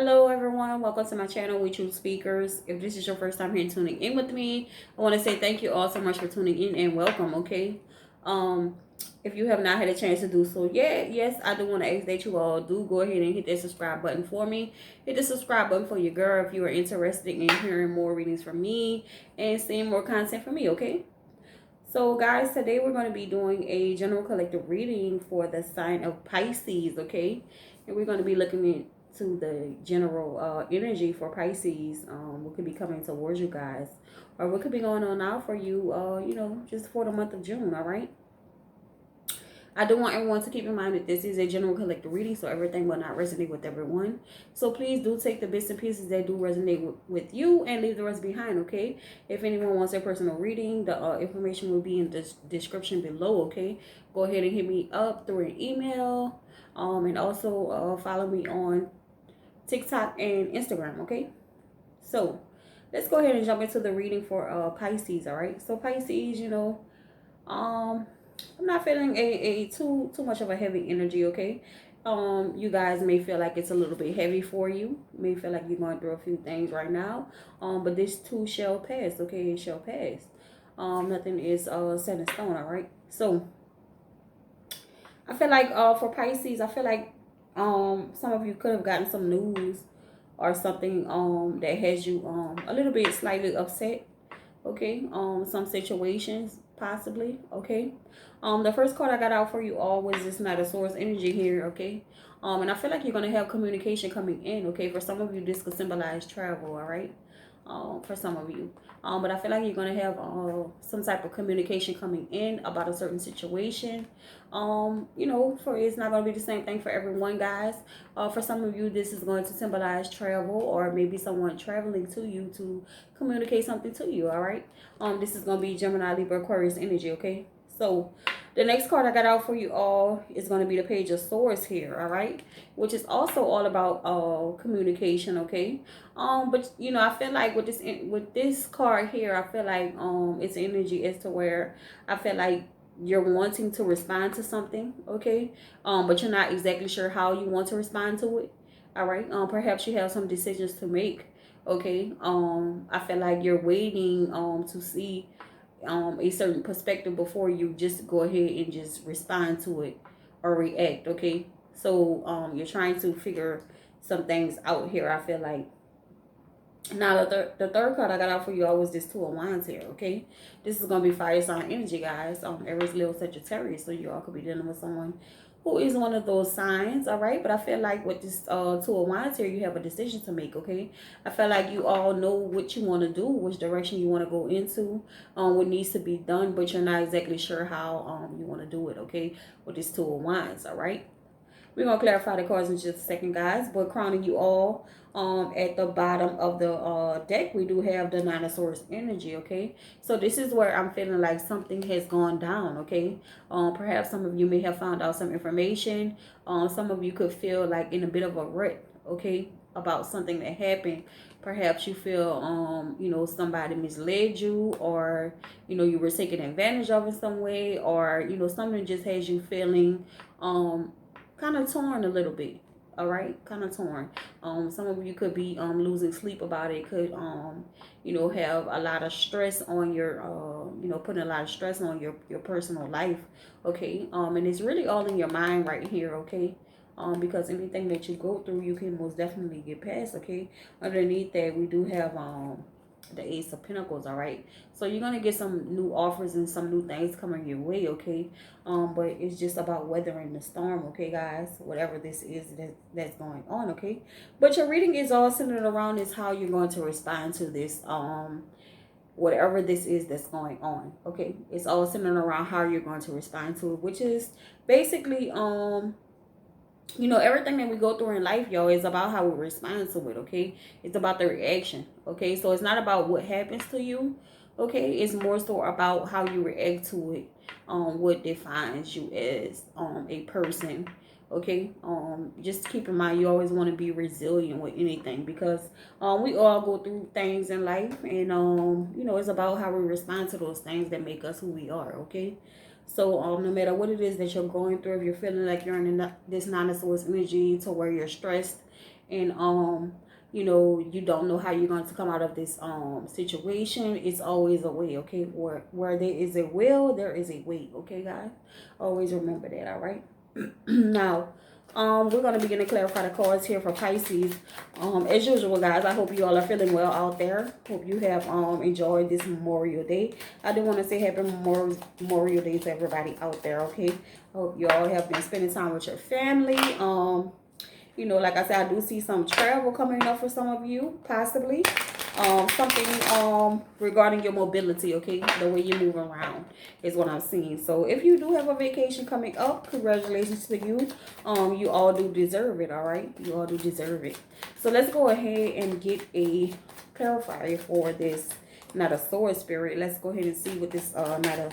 Hello everyone, welcome to my channel, We Choose Speakers. If this is your first time here tuning in with me, I want to say thank you all so much for tuning in and welcome, okay? Um, if you have not had a chance to do so yet, yes, I do want to ask that you all do go ahead and hit that subscribe button for me. Hit the subscribe button for your girl if you are interested in hearing more readings from me and seeing more content from me, okay? So guys, today we're going to be doing a general collective reading for the sign of Pisces, okay? And we're going to be looking into the general energy for Pisces, what could be coming towards you guys, or what could be going on now for you, just for the month of June, all right? I do want everyone to keep in mind that this is a general collective reading, so everything will not resonate with everyone. So please do take the bits and pieces that do resonate with you and leave the rest behind, okay? If anyone wants a personal reading, the information will be in the description below, okay? Go ahead and hit me up through an email, and also follow me on TikTok and Instagram, okay? So let's go ahead and jump into the reading for Pisces, all right? So Pisces, I'm not feeling a too much of a heavy energy, okay? You guys may feel like it's a little bit heavy for you. May feel like you're going through a few things right now. But this too shall pass, okay? It shall pass. Nothing is set in stone, all right? So I feel like for Pisces, I feel like some of you could have gotten some news or something that has you a little bit slightly upset, okay? Some situations possibly, okay? The first card I got out for you all was this Knight of Swords energy here, okay? And I feel like you're going to have communication coming in, okay? For some of you, this could symbolize travel, all right? For some of you. But I feel like you're going to have some type of communication coming in about a certain situation. For it's not going to be the same thing for everyone, guys. For some of you, this is going to symbolize travel, or maybe someone traveling to you to communicate something to you, all right? This is going to be Gemini, Libra, Aquarius energy, okay? So the next card I got out for you all is going to be the Page of Swords here, all right? Which is also all about communication, okay? But I feel like with this card here, I feel like it's energy as to where I feel like you're wanting to respond to something, okay? But you're not exactly sure how you want to respond to it. All right. Perhaps you have some decisions to make, okay? I feel like you're waiting to see a certain perspective before you just go ahead and just respond to it or react, okay? So you're trying to figure some things out here, I feel like. Now the third card I got out for you all was this Two of Wands here, okay? This is gonna be fire sign energy, guys. Aries, Leo, Sagittarius, so you all could be dealing with someone who is one of those signs, all right? But I feel like with this Two of Wands here, you have a decision to make, okay? I feel like you all know what you want to do, which direction you want to go into, what needs to be done, but you're not exactly sure how you want to do it, okay? With this Two of Wands, all right? We're going to clarify the cards in just a second, guys. But crowning you all at the bottom of the deck, we do have the Nine of Swords energy, okay? So this is where I'm feeling like something has gone down, okay? Perhaps some of you may have found out some information. Some of you could feel like in a bit of a rut, okay, about something that happened. Perhaps you feel, somebody misled you, or, you were taken advantage of in some way, or, something just has you feeling kind of torn a little bit, all right? Kind of torn. Some of you could be losing sleep about it. Could have a lot of stress on your putting a lot of stress on your personal life, okay? And it's really all in your mind right here, okay? Because anything that you go through, you can most definitely get past, okay? Underneath that, we do have the Ace of Pentacles, all right? So you're going to get some new offers and some new things coming your way, okay? But it's just about weathering the storm, okay, guys? Whatever this is that's going on, okay? But your reading is all centered around is how you're going to respond to this, whatever this is that's going on, okay? It's all centered around how you're going to respond to it, which is basically, everything that we go through in life, y'all, is about how we respond to it, okay? It's about the reaction, okay? So it's not about what happens to you, okay? It's more so about how you react to it, what defines you as a person, okay? Just keep in mind, you always want to be resilient with anything, because we all go through things in life, and it's about how we respond to those things that make us who we are, okay? So no matter what it is that you're going through, if you're feeling like you're in this Nine of Swords energy to where you're stressed and you know, you don't know how you're going to come out of this situation. It's always a way, okay? Where there is a will, there is a way, okay, guys? Always remember that, all right? Now, we're going to begin to clarify the cards here for Pisces. As usual, guys, I hope you all are feeling well out there. Hope you have enjoyed this Memorial Day. I do want to say happy Memorial Day to everybody out there, okay? Hope you all have been spending time with your family. You know, like I said, I do see some travel coming up for some of you, possibly. Something regarding your mobility, okay? The way you move around is what I'm seeing. So if you do have a vacation coming up, congratulations to you. You all do deserve it, all right? You all do deserve it. So let's go ahead and get a clarifier for this Knight of Swords spirit. Let's go ahead and see what this Knight of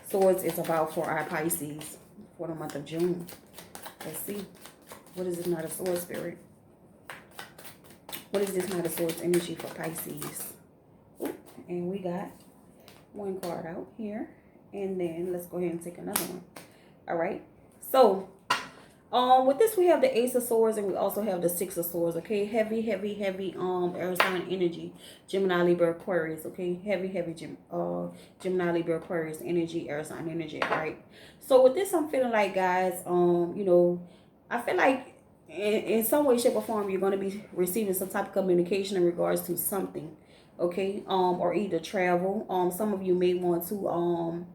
Swords is about for our Pisces for the month of June. Let's see. What is this Knight of Swords spirit? What is this Knight of Swords energy for Pisces? Ooh, and we got one card out here. And then let's go ahead and take another one. All right. So, with this, we have the Ace of Swords and we also have the Six of Swords, okay? Heavy, heavy, heavy, air sign energy. Gemini, Libra, Aquarius, okay? Heavy, heavy, Gemini, Libra, Aquarius energy, air sign energy, all right? So, with this, I'm feeling like, guys, you know, I feel like in some way, shape, or form, you're going to be receiving some type of communication in regards to something, okay? Or either travel. Some of you may want to,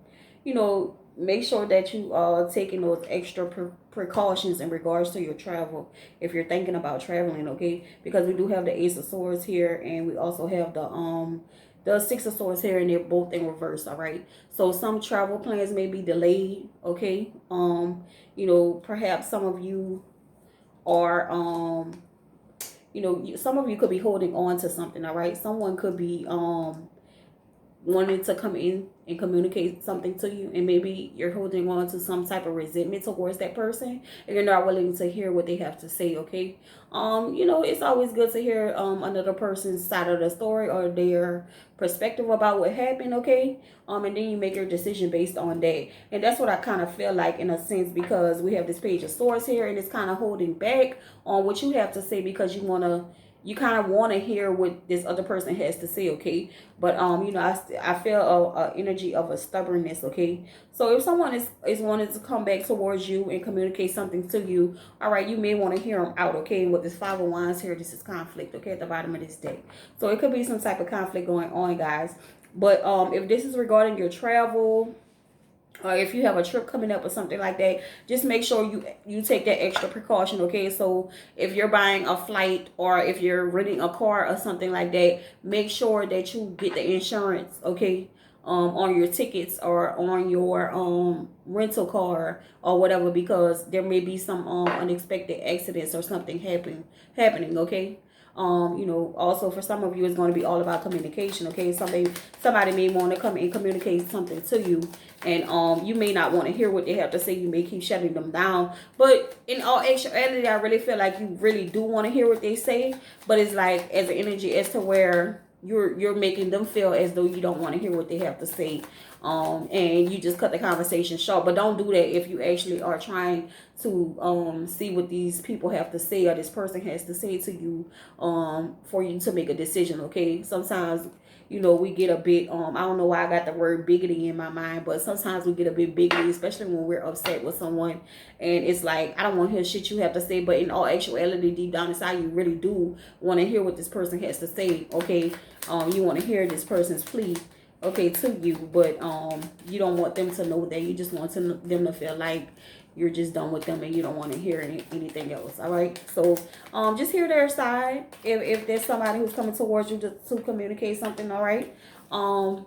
you know, make sure that you are taking those extra precautions in regards to your travel if you're thinking about traveling, okay? Because we do have the Ace of Swords here, and we also have the Six of Swords here, and they're both in reverse, all right? So some travel plans may be delayed, okay? You know, perhaps some of you are, you know, some of you could be holding on to something, all right? Someone could be wanting to come in and communicate something to you, and maybe you're holding on to some type of resentment towards that person and you're not willing to hear what they have to say, okay? You know, it's always good to hear another person's side of the story or their perspective about what happened, okay? And then you make your decision based on that. And that's what I kind of feel like, in a sense, because we have this Page of Swords here, and it's kind of holding back on what you have to say because you kind of want to hear what this other person has to say, okay? But, you know, I feel a energy of a stubbornness, okay? So if someone is wanting to come back towards you and communicate something to you, all right, you may want to hear them out, okay? And with this Five of Wands here, this is conflict, okay, at the bottom of this deck. So it could be some type of conflict going on, guys. But if this is regarding your travel, or if you have a trip coming up or something like that, just make sure you take that extra precaution, okay? So if you're buying a flight or if you're renting a car or something like that, make sure that you get the insurance, okay, on your tickets or on your rental car or whatever, because there may be some unexpected accidents or something happening, okay? You know, also for some of you, it's going to be all about communication, okay? Somebody may want to come and communicate something to you, and you may not want to hear what they have to say. You may keep shutting them down, but in all actuality, I really feel like you really do want to hear what they say, but it's like as an energy as to where you're making them feel as though you don't want to hear what they have to say, and you just cut the conversation short. But don't do that if you actually are trying to see what these people have to say or this person has to say to you, for you to make a decision, okay? Sometimes, you know, we get a bit, I don't know why I got the word biggity in my mind, but sometimes we get a bit biggity, especially when we're upset with someone, and it's like, I don't want to hear shit you have to say, but in all actuality, deep down inside, you really do want to hear what this person has to say, okay? You want to hear this person's plea, okay, to you, but you don't want them to know that. You just want them to feel like you're just done with them and you don't want to hear anything else, all right? So just hear their side if there's somebody who's coming towards you to communicate something, all right? And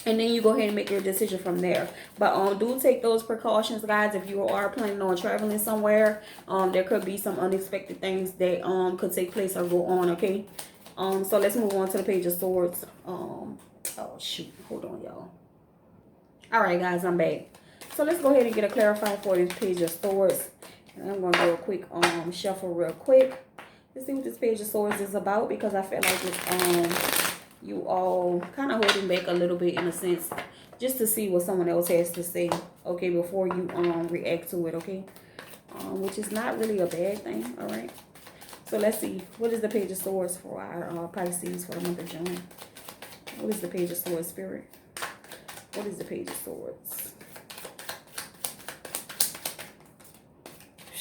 then you go ahead and make your decision from there. But do take those precautions, guys. If you are planning on traveling somewhere, there could be some unexpected things that could take place or go on, okay? So let's move on to the Page of Swords. Oh shoot, hold on, y'all. All right, guys, I'm back. So let's go ahead and get a clarifier for this Page of Swords. And I'm going to do a quick shuffle real quick. Let's see what this Page of Swords is about, because I feel like it's you all kind of holding back a little bit in a sense, just to see what someone else has to say, okay, before you react to it, okay? Which is not really a bad thing, all right? So let's see. What is the Page of Swords for our Pisces for the month of June? What is the Page of Swords, Spirit? What is the Page of Swords?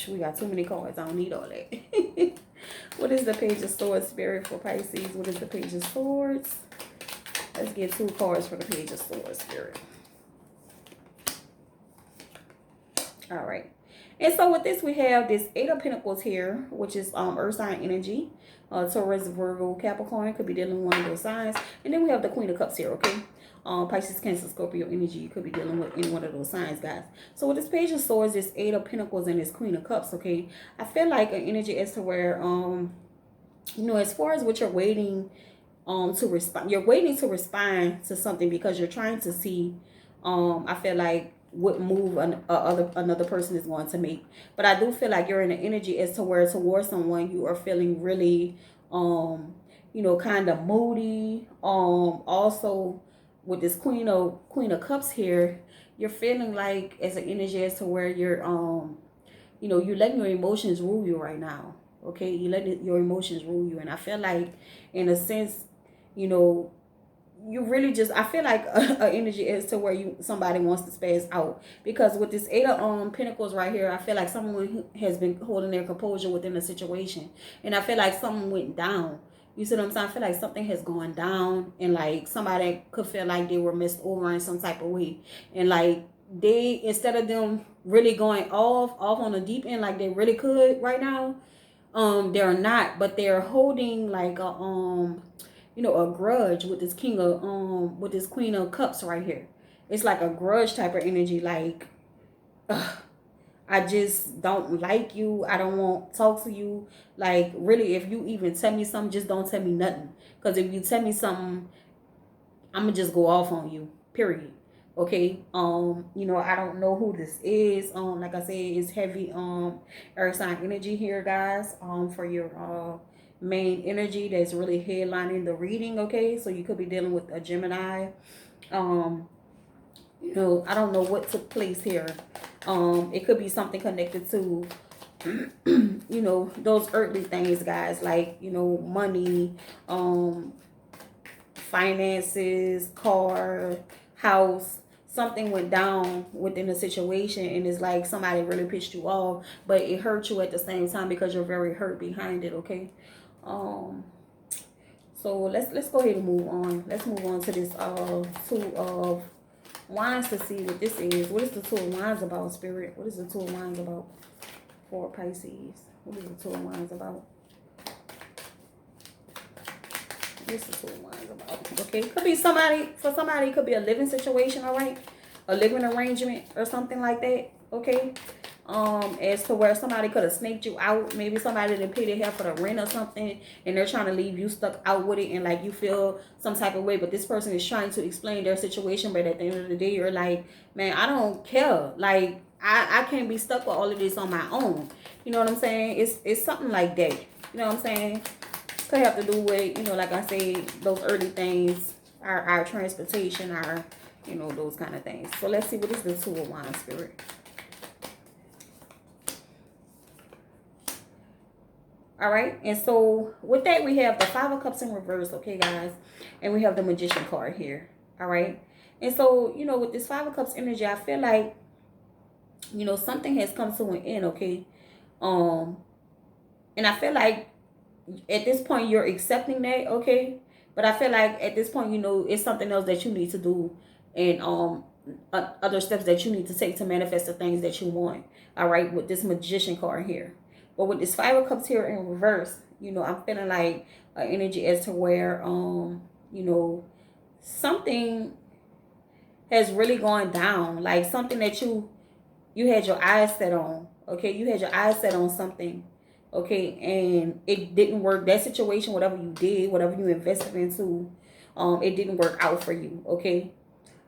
We got too many cards. I don't need all that. What is the Page of Swords, Spirit, for Pisces? What is the Page of Swords? Let's get 2 cards for the Page of Swords, Spirit. All right. And so with this, we have this 8 of Pentacles here, which is Earth sign energy. Taurus, Virgo, Capricorn, could be dealing with one of those signs. And then we have the Queen of Cups here, okay? Pisces, Cancer, Scorpio energy. You could be dealing with any one of those signs, guys. So with this Page of Swords, this 8 of Pentacles and this Queen of Cups, okay? I feel like an energy as to where, you know, as far as what you're waiting to respond, you're waiting to respond to something because you're trying to see, I feel like, what move another person is going to make. But I do feel like you're in an energy as to where towards someone you are feeling really, you know, kind of moody. Also with this Queen of Cups here, you're feeling like as an energy as to where you're, you know, you're letting your emotions rule you right now. Okay, you letting your emotions rule you, and I feel like, in a sense, you know, you really just, I feel like a energy as to where somebody wants to spaz out, because with this 8 of Pentacles right here, I feel like someone has been holding their composure within a situation, and I feel like someone went down. You see what I'm saying? I feel like something has gone down, and like somebody could feel like they were messed over in some type of way, and like they, instead of them really going off on the deep end like they really could right now, they're not, but they're holding like a you know, a grudge with this with this Queen of Cups right here. It's like a grudge type of energy, like, I just don't like you. I don't want to talk to you. Like, really, if you even tell me something, just don't tell me nothing. Because if you tell me something, I'm going to just go off on you, period. Okay, you know, I don't know who this is. Like I said, it's heavy earth sign energy here, guys. For your main energy that's really headlining the reading. Okay, so you could be dealing with a Gemini. You know, I don't know what took place here. It could be something connected to you know, those earthly things, guys, like, you know, money, finances, car, house. Something went down within the situation, and it's like somebody really pissed you off, but it hurt you at the same time because you're very hurt behind it. Okay, so let's go ahead and move on. Let's move on to this 2 of Wands to see what this is. What is the 2 of Wands about, Spirit? What is the 2 of Wands about for Pisces? What is the 2 of Wands about? This is what mine's about. Okay, could be somebody, for somebody it could be a living situation, all right, a living arrangement or something like that. Okay, as to where somebody could have snaked you out. Maybe somebody didn't pay their hair for the rent or something, and they're trying to leave you stuck out with it, and like you feel some type of way, but this person is trying to explain their situation, but at the end of the day you're like, man, I don't care. Like, I can't be stuck with all of this on my own. You know what I'm saying? It's something like that. You know what I'm saying? Could have to do with, you know, like I said, those early things, our transportation, our, you know, those kind of things. So let's see, what is the 2 of Wands, Spirit? All right, and so with that, we have the 5 of Cups in reverse, okay, guys, and we have the Magician card here. All right, and so, you know, with this 5 of Cups energy, I feel like, you know, something has come to an end. Okay, and I feel like at this point you're accepting that. Okay, but I feel like at this point, you know, it's something else that you need to do, and other steps that you need to take to manifest the things that you want. All right, with this Magician card here. But with this 5 of Cups here in reverse, you know, I'm feeling like an energy as to where, you know, something has really gone down. Like something that you had your eyes set on. Okay, you had your eyes set on something. Okay, and it didn't work. That situation, whatever you did, whatever you invested into, it didn't work out for you. Okay,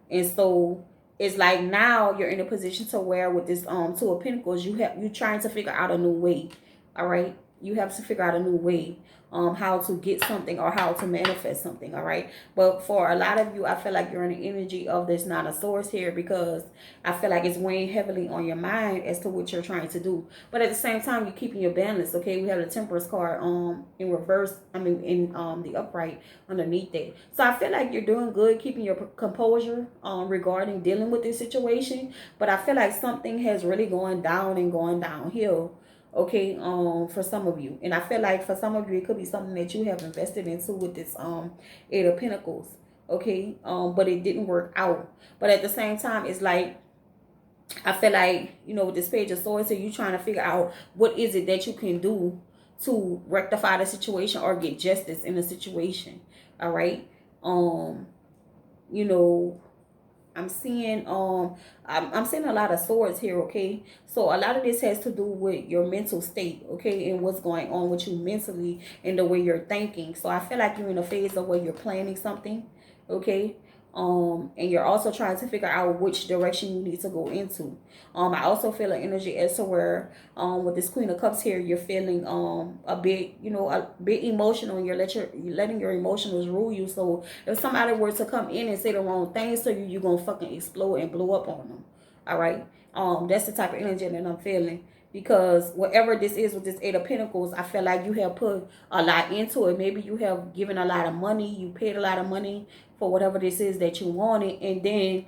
and so it's like now you're in a position to where with this 2 of Pentacles, you're trying to figure out a new way. All right, you have to figure out a new way how to get something or how to manifest something. All right, but for a lot of you, I feel like you're in the energy of this Nine of Swords here, because I feel like it's weighing heavily on your mind as to what you're trying to do, but at the same time you're keeping your balance. Okay, we have the Temperance card in reverse, I mean in the upright underneath it. So I feel like you're doing good keeping your composure regarding dealing with this situation, but I feel like something has really gone down and gone downhill, okay, for some of you. And I feel like for some of you it could be something that you have invested into with this Eight of Pentacles, okay, but it didn't work out. But at the same time, it's like, I feel like, you know, with this Page of Swords here, you trying to figure out what is it that you can do to rectify the situation or get justice in the situation. All right, you know, I'm seeing I'm seeing a lot of swords here, okay? So a lot of this has to do with your mental state, okay, and what's going on with you mentally and the way you're thinking. So I feel like you're in a phase of where you're planning something, okay? And you're also trying to figure out which direction you need to go into. I also feel an energy as to where with this Queen of Cups here, you're feeling a bit, you know, a bit emotional, and you're letting your emotions rule you. So if somebody were to come in and say the wrong things to you, you're gonna fucking explode and blow up on them. All right, that's the type of energy that I'm feeling, because whatever this is with this Eight of Pentacles, I feel like you have put a lot into it. Maybe you have given a lot of money, you paid a lot of money for whatever this is that you wanted, and then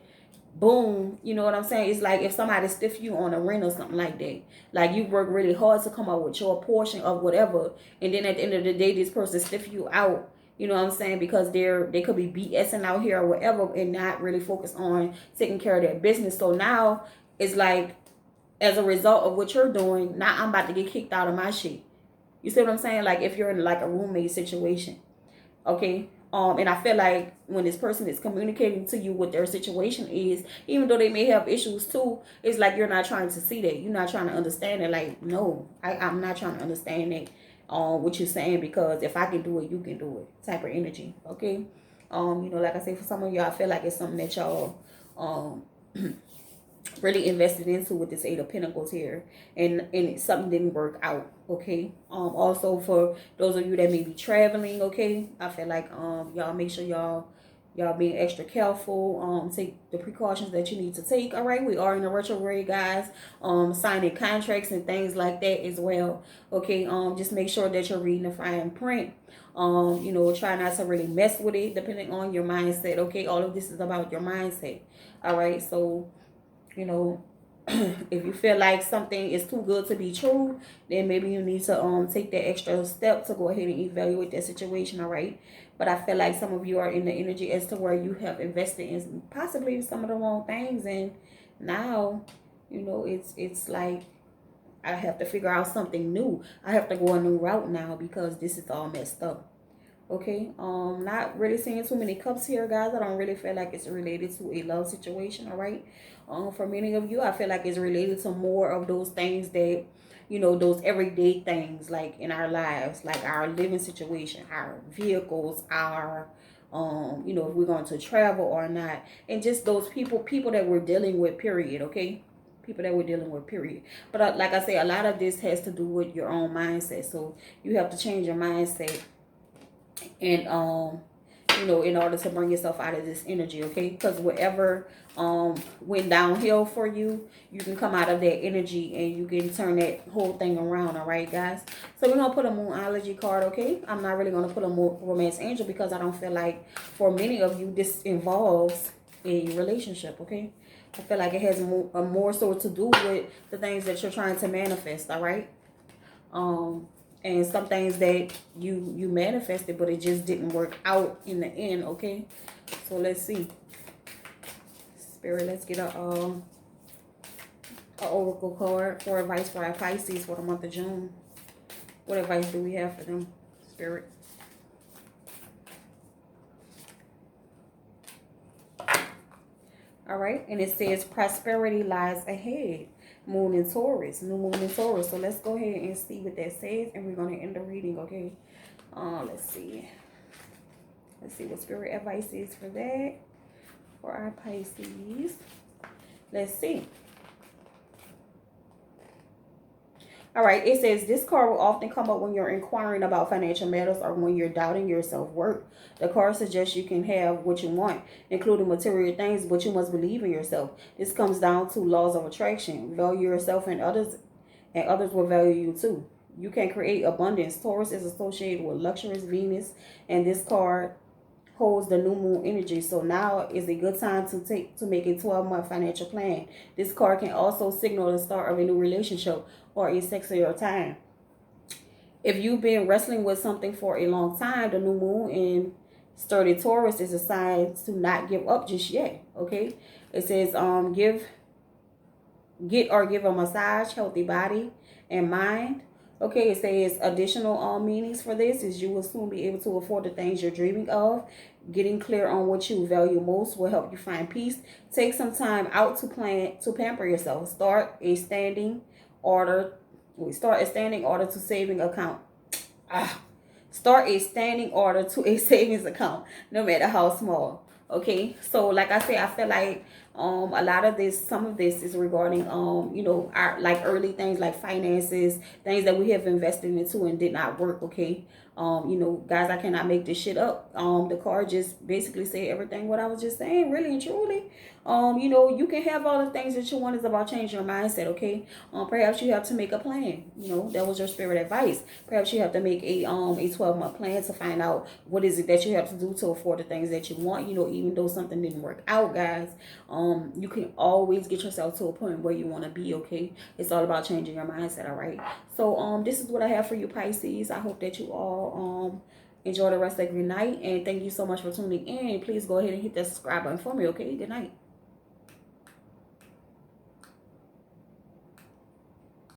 boom, you know what I'm saying? It's like if somebody stiff you on a rent or something like that. Like you work really hard to come up with your portion of whatever, and then at the end of the day, this person stiff you out. You know what I'm saying? Because they could be BSing out here or whatever, and not really focus on taking care of their business. So now it's like, as a result of what you're doing, now I'm about to get kicked out of my shit. You see what I'm saying? Like if you're in like a roommate situation, okay? And I feel like when this person is communicating to you what their situation is, even though they may have issues too, it's like you're not trying to see that. You're not trying to understand it. Like, no, I'm not trying to understand that, what you're saying, because if I can do it, you can do it type of energy, okay? You know, like I say, for some of y'all, I feel like it's something that y'all really invested into with this Eight of Pentacles here, and something didn't work out, okay? Also for those of you that may be traveling, okay, I feel like y'all make sure y'all being extra careful, take the precautions that you need to take. All right, we are in a retrograde, guys, signing contracts and things like that as well, okay? Just make sure that you're reading the fine print. You know, try not to really mess with it depending on your mindset, okay? All of this is about your mindset. All right, so you know, if you feel like something is too good to be true, then maybe you need to take that extra step to go ahead and evaluate that situation. All right, but I feel like some of you are in the energy as to where you have invested in possibly some of the wrong things, and now, you know, it's like I have to figure out something new. I have to go a new route now because this is all messed up. Okay, not really seeing too many cups here, guys. I don't really feel like it's related to a love situation. All right, for many of you, I feel like it's related to more of those things that, you know, those everyday things like in our lives, like our living situation, our vehicles, our you know, if we're going to travel or not, and just those people that we're dealing with, period. Okay, people that we're dealing with, period. But like I say, a lot of this has to do with your own mindset, so you have to change your mindset, and you know, in order to bring yourself out of this energy, okay? Because whatever went downhill for you, you can come out of that energy and you can turn that whole thing around. All right, guys? So we're gonna put a Moonology card, okay? I'm not really gonna put a Romance Angel because I don't feel like for many of you this involves a relationship, okay? I feel like it has more so to do with the things that you're trying to manifest. All right, and some things that you manifested, but it just didn't work out in the end, okay? So let's see. Spirit, let's get a oracle card for advice for our Pisces for the month of June. What advice do we have for them, Spirit? All right, and it says prosperity lies ahead. Moon in Taurus, new moon in Taurus. So let's go ahead and see what that says, and we're going to end the reading, okay? Let's see. Let's see what spirit advice is for that, for our Pisces. Let's see. All right, it says this card will often come up when you're inquiring about financial matters or when you're doubting your self-worth. The card suggests you can have what you want, including material things, but you must believe in yourself. This comes down to laws of attraction. Value yourself and others will value you too. You can create abundance. Taurus is associated with luxurious Venus, and this card holds the new moon energy. So now is a good time to make a 12-month financial plan. This card can also signal the start of a new relationship or a sexier time. If you've been wrestling with something for a long time, the new moon in sturdy Taurus is a sign to not give up just yet. Okay, it says give a massage, healthy body and mind. Okay, it says additional meanings for this is you will soon be able to afford the things you're dreaming of. Getting clear on what you value most will help you find peace. Take some time out to pamper yourself. Start a standing order to saving account. Start a standing order to a savings account, no matter how small. Okay, so like I said, I feel like a lot of this, some of this is regarding you know, our like early things like finances, things that we have invested into and did not work. Okay, you know, guys, I cannot make this shit up. The card just basically said everything what I was just saying, really and truly. You know, you can have all the things that you want. Is about changing your mindset. Okay, perhaps you have to make a plan. You know, that was your spirit advice. Perhaps you have to make a 12-month plan to find out what is it that you have to do to afford the things that you want. You know, even though something didn't work out, guys, you can always get yourself to a point where you want to be. Okay, it's all about changing your mindset. All right, so this is what I have for you, Pisces. I hope that you all enjoy the rest of your night, and thank you so much for tuning in. Please go ahead and hit that subscribe button for me. Okay, good night.